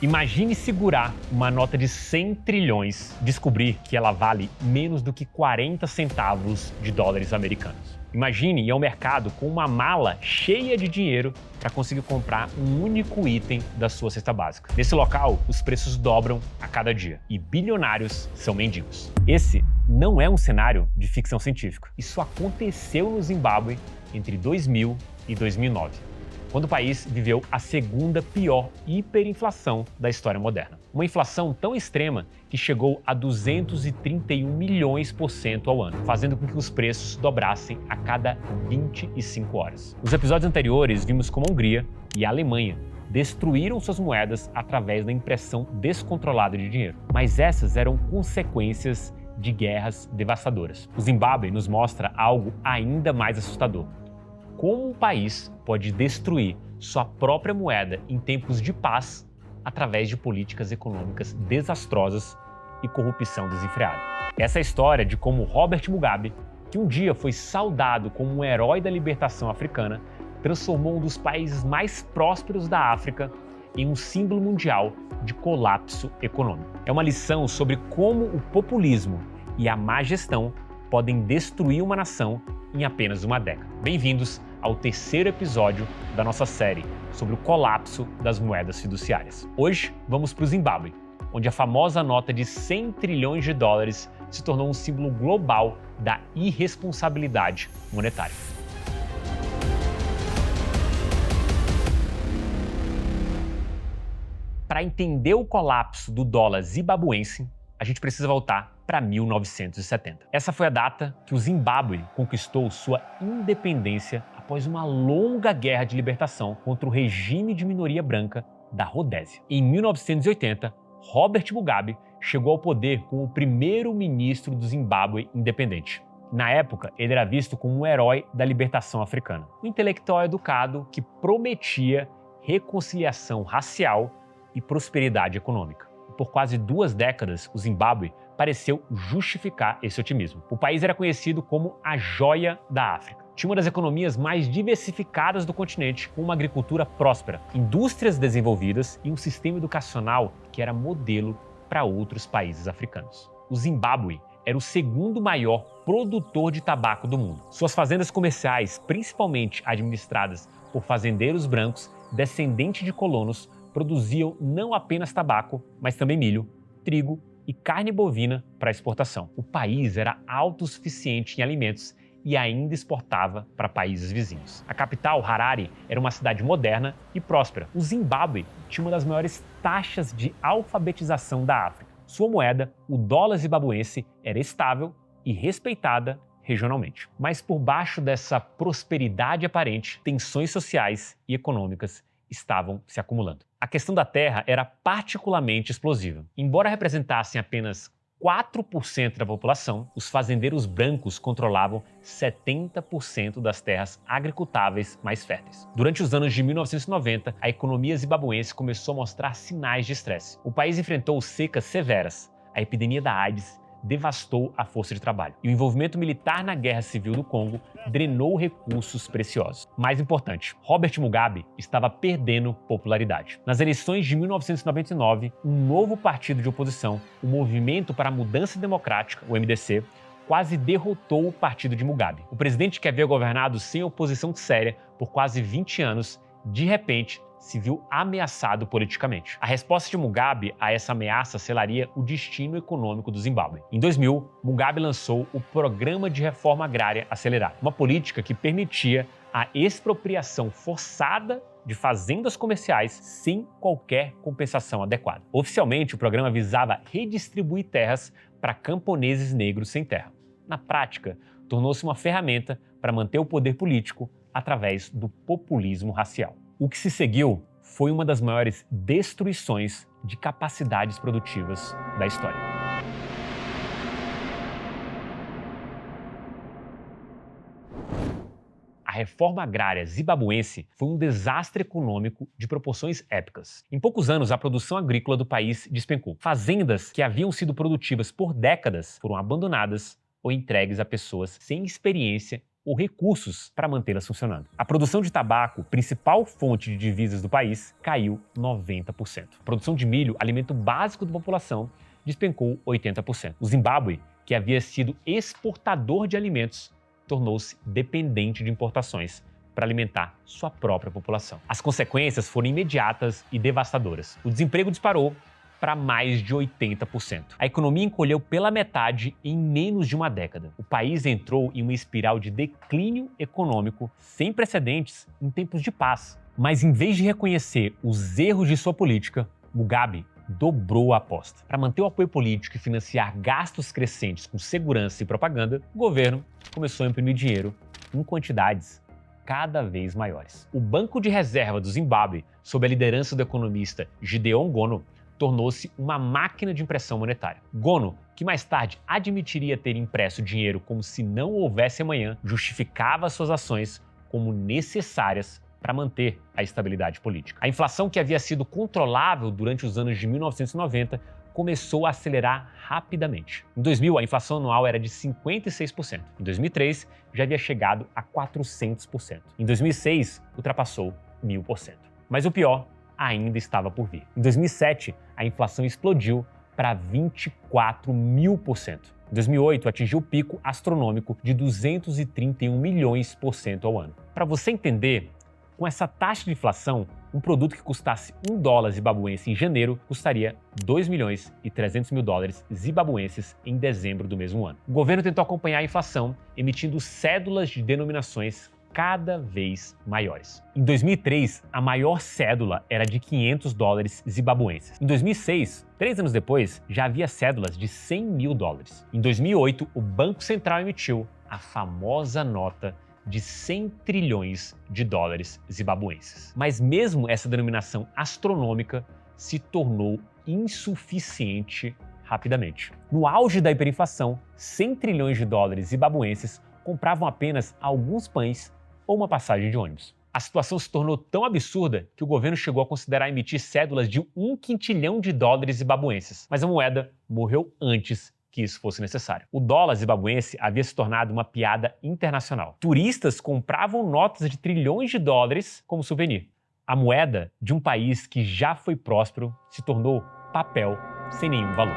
Imagine segurar uma nota de 100 trilhões, descobrir que ela vale menos do que 40 centavos de dólares americanos. Imagine ir ao mercado com uma mala cheia de dinheiro para conseguir comprar um único item da sua cesta básica. Nesse local, os preços dobram a cada dia e bilionários são mendigos. Esse não é um cenário de ficção científica. Isso aconteceu no Zimbábue entre 2000 e 2009. Quando o país viveu a segunda pior hiperinflação da história moderna. Uma inflação tão extrema que chegou a 231 milhões por cento ao ano, fazendo com que os preços dobrassem a cada 25 horas. Nos episódios anteriores, vimos como a Hungria e a Alemanha destruíram suas moedas através da impressão descontrolada de dinheiro. Mas essas eram consequências de guerras devastadoras. O Zimbábue nos mostra algo ainda mais assustador. Como um país pode destruir sua própria moeda em tempos de paz através de políticas econômicas desastrosas e corrupção desenfreada. Essa é a história de como Robert Mugabe, que um dia foi saudado como um herói da libertação africana, transformou um dos países mais prósperos da África em um símbolo mundial de colapso econômico. É uma lição sobre como o populismo e a má gestão podem destruir uma nação em apenas uma década. Bem-vindos ao terceiro episódio da nossa série sobre o colapso das moedas fiduciárias. Hoje vamos para o Zimbábue, onde a famosa nota de 100 trilhões de dólares se tornou um símbolo global da irresponsabilidade monetária. Para entender o colapso do dólar zimbabuense, a gente precisa voltar para 1970. Essa foi a data que o Zimbábue conquistou sua independência após uma longa guerra de libertação contra o regime de minoria branca da Rodésia. Em 1980, Robert Mugabe chegou ao poder como o primeiro-ministro do Zimbábue independente. Na época, ele era visto como um herói da libertação africana, um intelectual educado que prometia reconciliação racial e prosperidade econômica. Por quase 2 décadas, o Zimbábue pareceu justificar esse otimismo. O país era conhecido como a joia da África. Tinha uma das economias mais diversificadas do continente, com uma agricultura próspera, indústrias desenvolvidas e um sistema educacional que era modelo para outros países africanos. O Zimbábue era o segundo maior produtor de tabaco do mundo. Suas fazendas comerciais, principalmente administradas por fazendeiros brancos descendentes de colonos, produziam não apenas tabaco, mas também milho, trigo e carne bovina para exportação. O país era autossuficiente em alimentos e ainda exportava para países vizinhos. A capital, Harare, era uma cidade moderna e próspera. O Zimbábue tinha uma das maiores taxas de alfabetização da África. Sua moeda, o dólar zimbabuense, era estável e respeitada regionalmente. Mas por baixo dessa prosperidade aparente, tensões sociais e econômicas estavam se acumulando. A questão da terra era particularmente explosiva. Embora representassem apenas 4% da população, os fazendeiros brancos controlavam 70% das terras agricultáveis mais férteis. Durante os anos de 1990, a economia zimbabuense começou a mostrar sinais de estresse. O país enfrentou secas severas, a epidemia da AIDS devastou a força de trabalho. E o envolvimento militar na Guerra Civil do Congo drenou recursos preciosos. Mais importante, Robert Mugabe estava perdendo popularidade. Nas eleições de 1999, um novo partido de oposição, o Movimento para a Mudança Democrática, o MDC, quase derrotou o partido de Mugabe. O presidente que havia governado sem oposição séria por quase 20 anos, de repente, se viu ameaçado politicamente. A resposta de Mugabe a essa ameaça selaria o destino econômico do Zimbábue. Em 2000, Mugabe lançou o Programa de Reforma Agrária Acelerada, uma política que permitia a expropriação forçada de fazendas comerciais sem qualquer compensação adequada. Oficialmente, o programa visava redistribuir terras para camponeses negros sem terra. Na prática, tornou-se uma ferramenta para manter o poder político através do populismo racial. O que se seguiu foi uma das maiores destruições de capacidades produtivas da história. A reforma agrária zimbabuense foi um desastre econômico de proporções épicas. Em poucos anos, a produção agrícola do país despencou. Fazendas que haviam sido produtivas por décadas foram abandonadas ou entregues a pessoas sem experiência ou recursos para mantê-las funcionando. A produção de tabaco, principal fonte de divisas do país, caiu 90%. A produção de milho, alimento básico da população, despencou 80%. O Zimbábue, que havia sido exportador de alimentos, tornou-se dependente de importações para alimentar sua própria população. As consequências foram imediatas e devastadoras. O desemprego disparou para mais de 80%. A economia encolheu pela metade em menos de uma década. O país entrou em uma espiral de declínio econômico sem precedentes em tempos de paz. Mas em vez de reconhecer os erros de sua política, Mugabe dobrou a aposta. Para manter o apoio político e financiar gastos crescentes com segurança e propaganda, o governo começou a imprimir dinheiro em quantidades cada vez maiores. O Banco de Reserva do Zimbábue, sob a liderança do economista Gideon Gono, tornou-se uma máquina de impressão monetária. Gono, que mais tarde admitiria ter impresso dinheiro como se não houvesse amanhã, justificava suas ações como necessárias para manter a estabilidade política. A inflação, que havia sido controlável durante os anos de 1990, começou a acelerar rapidamente. Em 2000, a inflação anual era de 56%. Em 2003, já havia chegado a 400%. Em 2006, ultrapassou 1000%. Mas o pior ainda estava por vir. Em 2007, a inflação explodiu para 24.000%. Em 2008, atingiu o pico astronômico de 231 milhões% ao ano. Para você entender, com essa taxa de inflação, um produto que custasse $1 zibabuense em janeiro custaria 2.300.000 dólares zibabuenses em dezembro do mesmo ano. O governo tentou acompanhar a inflação, emitindo cédulas de denominações cada vez maiores. Em 2003, a maior cédula era de $500 zibabuenses. Em 2006, 3 anos depois, já havia cédulas de $100.000. Em 2008, o Banco Central emitiu a famosa nota de 100 trilhões de dólares zibabuenses. Mas mesmo essa denominação astronômica se tornou insuficiente rapidamente. No auge da hiperinflação, 100 trilhões de dólares zibabuenses compravam apenas alguns pães ou uma passagem de ônibus. A situação se tornou tão absurda que o governo chegou a considerar emitir cédulas de 1 quintilhão de dólares zibabuenses, mas a moeda morreu antes que isso fosse necessário. O dólar zibabuense havia se tornado uma piada internacional. Turistas compravam notas de trilhões de dólares como souvenir. A moeda de um país que já foi próspero se tornou papel sem nenhum valor.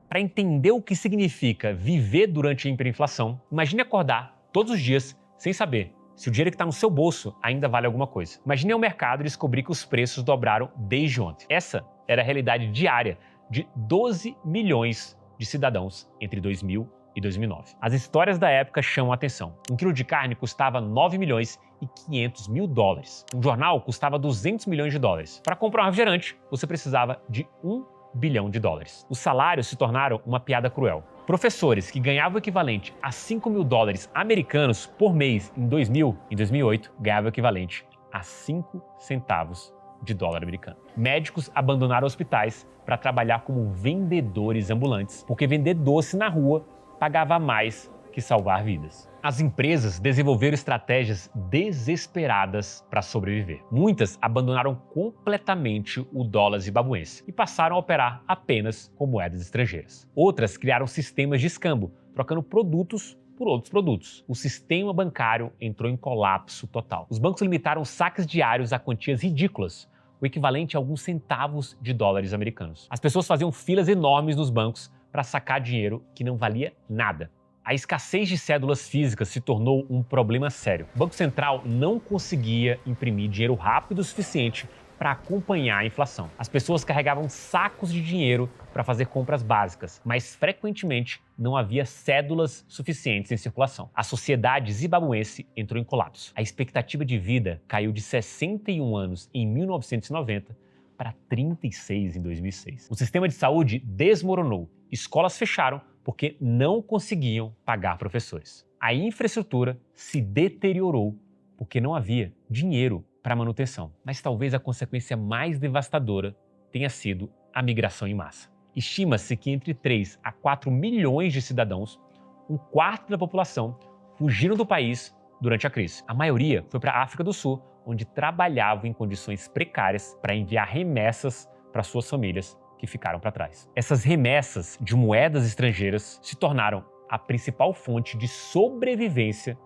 Para entender o que significa viver durante a hiperinflação, imagine acordar todos os dias sem saber se o dinheiro que está no seu bolso ainda vale alguma coisa. Imagine ao mercado e descobrir que os preços dobraram desde ontem. Essa era a realidade diária de 12 milhões de cidadãos entre 2000 e 2009. As histórias da época chamam a atenção. Um quilo de carne custava 9 milhões e 500 mil dólares. Um jornal custava 200 milhões de dólares. Para comprar um refrigerante, você precisava de 1 bilhão de dólares. Os salários se tornaram uma piada cruel. Professores que ganhavam o equivalente a 5 mil dólares americanos por mês em 2000 e 2008 ganhavam o equivalente a 5 centavos de dólar americano. Médicos abandonaram hospitais para trabalhar como vendedores ambulantes, porque vender doce na rua pagava mais que salvar vidas. As empresas desenvolveram estratégias desesperadas para sobreviver. Muitas abandonaram completamente o dólar zibabuense e passaram a operar apenas com moedas estrangeiras. Outras criaram sistemas de escambo, trocando produtos por outros produtos. O sistema bancário entrou em colapso total. Os bancos limitaram saques diários a quantias ridículas, o equivalente a alguns centavos de dólares americanos. As pessoas faziam filas enormes nos bancos para sacar dinheiro que não valia nada. A escassez de cédulas físicas se tornou um problema sério. O Banco Central não conseguia imprimir dinheiro rápido o suficiente para acompanhar a inflação. As pessoas carregavam sacos de dinheiro para fazer compras básicas, mas frequentemente não havia cédulas suficientes em circulação. A sociedade zibabuense entrou em colapso. A expectativa de vida caiu de 61 anos em 1990 para 36 em 2006. O sistema de saúde desmoronou. Escolas fecharam porque não conseguiam pagar professores. A infraestrutura se deteriorou porque não havia dinheiro para manutenção. Mas talvez a consequência mais devastadora tenha sido a migração em massa. Estima-se que entre 3 a 4 milhões de cidadãos, um quarto da população, fugiram do país durante a crise. A maioria foi para a África do Sul, onde trabalhavam em condições precárias para enviar remessas para suas famílias que que ficaram para trás. Essas remessas de moedas estrangeiras se tornaram a principal fonte de sobrevivência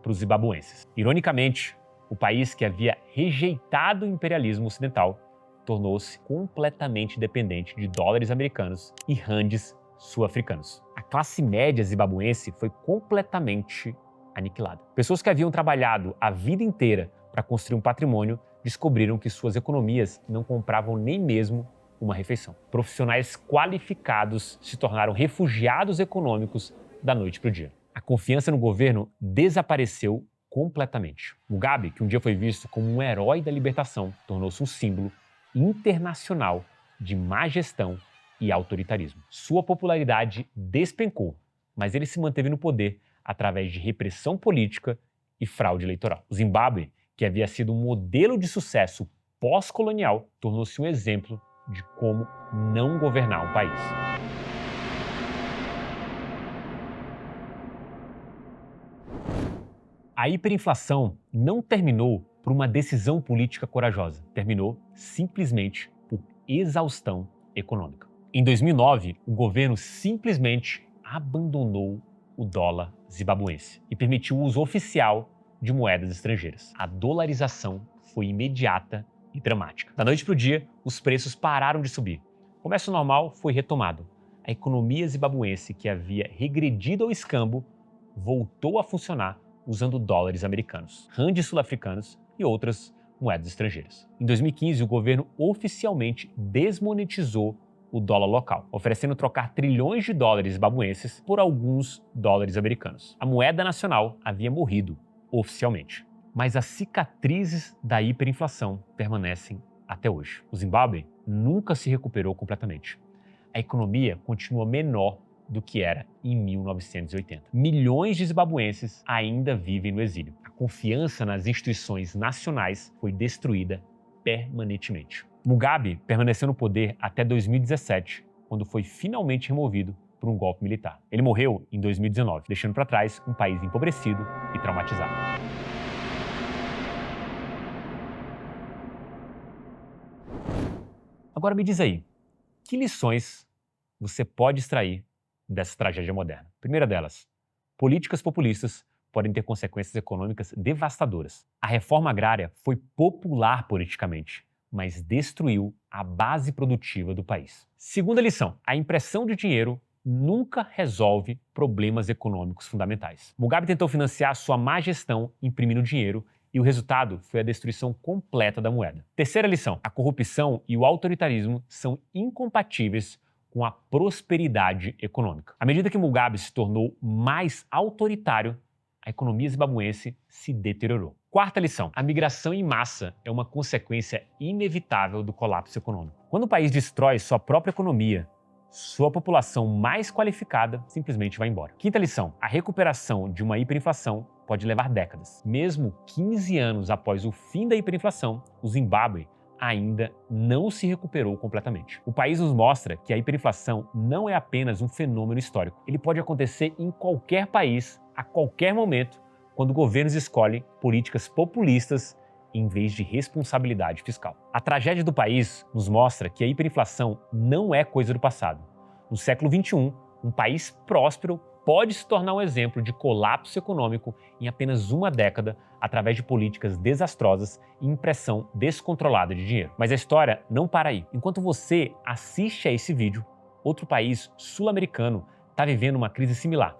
para os zimbabuenses. Ironicamente, o país que havia rejeitado o imperialismo ocidental tornou-se completamente dependente de dólares americanos e randes sul-africanos. A classe média zimbabuense foi completamente aniquilada. Pessoas que haviam trabalhado a vida inteira para construir um patrimônio descobriram que suas economias não compravam nem mesmo uma refeição. Profissionais qualificados se tornaram refugiados econômicos da noite para o dia. A confiança no governo desapareceu completamente. Mugabe, que um dia foi visto como um herói da libertação, tornou-se um símbolo internacional de má gestão e autoritarismo. Sua popularidade despencou, mas ele se manteve no poder através de repressão política e fraude eleitoral. O Zimbábue, que havia sido um modelo de sucesso pós-colonial, tornou-se um exemplo de como não governar um país. A hiperinflação não terminou por uma decisão política corajosa, terminou simplesmente por exaustão econômica. Em 2009, o governo simplesmente abandonou o dólar zimbabuense e permitiu o uso oficial de moedas estrangeiras. A dolarização foi imediata e dramática. Da noite para o dia, os preços pararam de subir. O comércio normal foi retomado. A economia zimbabuense, que havia regredido ao escambo, voltou a funcionar usando dólares americanos, randes sul-africanos e outras moedas estrangeiras. Em 2015, o governo oficialmente desmonetizou o dólar local, oferecendo trocar trilhões de dólares zimbabuenses por alguns dólares americanos. A moeda nacional havia morrido oficialmente, mas as cicatrizes da hiperinflação permanecem até hoje. O Zimbábue nunca se recuperou completamente. A economia continua menor do que era em 1980. Milhões de zimbabuenses ainda vivem no exílio. A confiança nas instituições nacionais foi destruída permanentemente. Mugabe permaneceu no poder até 2017, quando foi finalmente removido por um golpe militar. Ele morreu em 2019, deixando para trás um país empobrecido e traumatizado. Agora me diz aí, que lições você pode extrair dessa tragédia moderna? Primeira delas, políticas populistas podem ter consequências econômicas devastadoras. A reforma agrária foi popular politicamente, mas destruiu a base produtiva do país. Segunda lição, a impressão de dinheiro nunca resolve problemas econômicos fundamentais. Mugabe tentou financiar sua má gestão imprimindo dinheiro e o resultado foi a destruição completa da moeda. Terceira lição, a corrupção e o autoritarismo são incompatíveis com a prosperidade econômica. À medida que Mugabe se tornou mais autoritário, a economia zimbabuense se deteriorou. Quarta lição, a migração em massa é uma consequência inevitável do colapso econômico. Quando o país destrói sua própria economia, sua população mais qualificada simplesmente vai embora. Quinta lição, a recuperação de uma hiperinflação pode levar décadas. Mesmo 15 anos após o fim da hiperinflação, o Zimbábue ainda não se recuperou completamente. O país nos mostra que a hiperinflação não é apenas um fenômeno histórico. Ele pode acontecer em qualquer país, a qualquer momento, quando governos escolhem políticas populistas em vez de responsabilidade fiscal. A tragédia do país nos mostra que a hiperinflação não é coisa do passado. No século XXI, um país próspero pode se tornar um exemplo de colapso econômico em apenas uma década através de políticas desastrosas e impressão descontrolada de dinheiro. Mas a história não para aí. Enquanto você assiste a esse vídeo, outro país sul-americano está vivendo uma crise similar,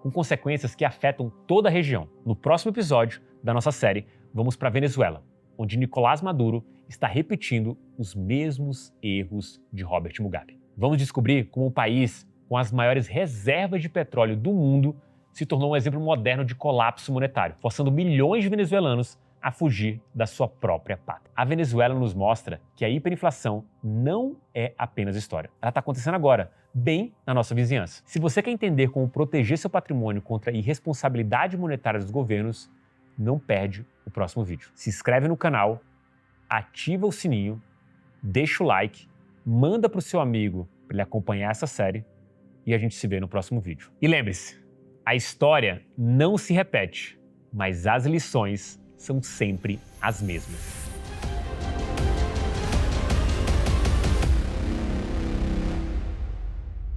com consequências que afetam toda a região. No próximo episódio da nossa série, vamos para a Venezuela, onde Nicolás Maduro está repetindo os mesmos erros de Robert Mugabe. Vamos descobrir como o país com as maiores reservas de petróleo do mundo se tornou um exemplo moderno de colapso monetário, forçando milhões de venezuelanos a fugir da sua própria pátria. A Venezuela nos mostra que a hiperinflação não é apenas história. Ela está acontecendo agora, bem na nossa vizinhança. Se você quer entender como proteger seu patrimônio contra a irresponsabilidade monetária dos governos, não perde o próximo vídeo. Se inscreve no canal, ativa o sininho, deixa o like, manda para o seu amigo para ele acompanhar essa série e a gente se vê no próximo vídeo. E lembre-se, a história não se repete, mas as lições são sempre as mesmas.